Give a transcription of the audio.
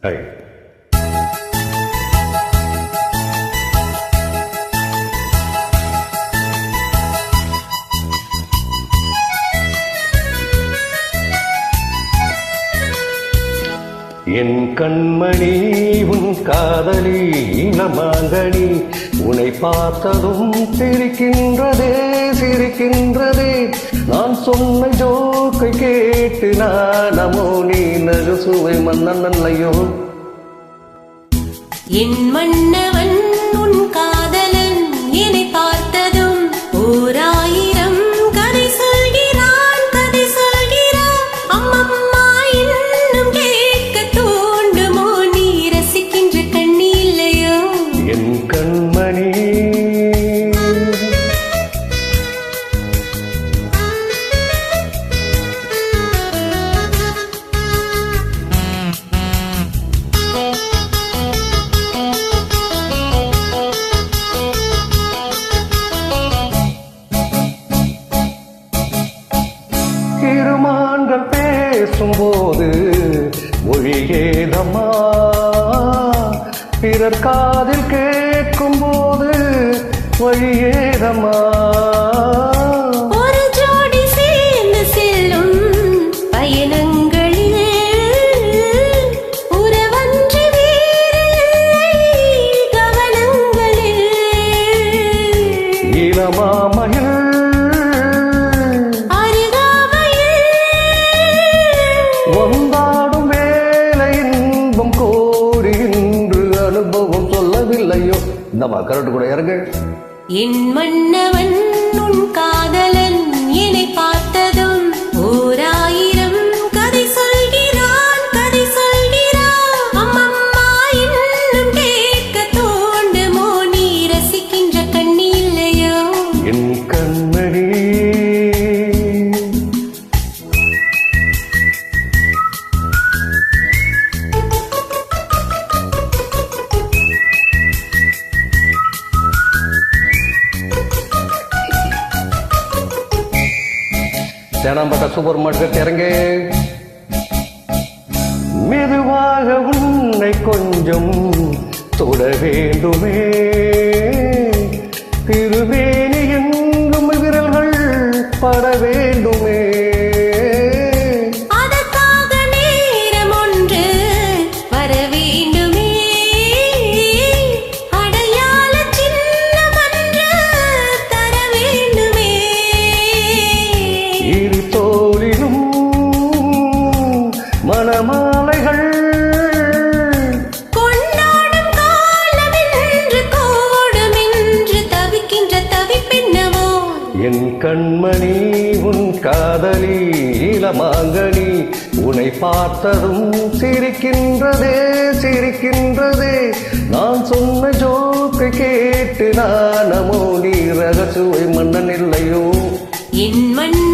High. என் கண்மணி உன் காதலி நமாங்கனி உன்னை பார்த்ததும் சிரிக்கின்றதே சிரிக்கின்றதே நான் சொன்ன ஜோக்கை கேட்டு நானமோ நீ நகுசுவை மன்னன் அல்லையோ என் மன்னவன் உன் காதலன் என்னை பார்த்ததும் ஓராயிரம் கதை சொல்கிறான் கதை சொல்கிறான் அம்மம்மா இன்னும் கேட்க தோண்டுமோ நீ ரசிக்கின்ற கண்ணி இல்லையோ என் கண்மணி இருமான்கள் பேசும்போது மொழியேதம்மா பிறர் காதில் கேட்கும் போது வழியேதம்மா ஒரு ஜோடி சேர்ந்து செல்லும் பயணங்களில் உறவன்றி வேறில்லை கவனங்களில் இளமாமையில் வந்தாடும் வேலை இன்பம் கோரி இன்று அனுபவம் சொல்லவில்லையோ இந்தமா கரட்டு கூட இறங்க என் மன்னவன் உன் காதலன் என்னை பார்த்ததும் ஓராயிரம் கதை சொல்கிறான் கதை சொல்கிறான் அம்மம்மா இன்னும் கேட்க தோண்டுமோ நீ ரசிக்கின்ற கண்ணி இல்லையோ என் கண்மணி சேனாம்பட்ட சூப்பர் மார்க்கெட் இறங்க மெதுவாக உன்னை கொஞ்சம் தொட வேண்டுமே திருவேணி எங்கும் விரல்கள் பட வேண்டுமே அதற்காக நேரம் ஒன்று வர வேண்டுமே அடையாள சின்னம் ஒன்று தர வேண்டுமே இரு தோளிலும் மணமாலைகள் கொண்டாடும் காலம் என்று கோடும் என்று தவிக்கின்ற தவிப்பென்னவோ என் கண்மணி உன் காதலி இளமாங்கனி உன்னை பார்த்ததும் சிரிக்கின்றதே சிரிக்கின்றதே நான் சொன்ன ஜோக்கை கேட்டு நானமோ நீ ரகசுவை மன்னன் இல்லையோ என் மன்னவன்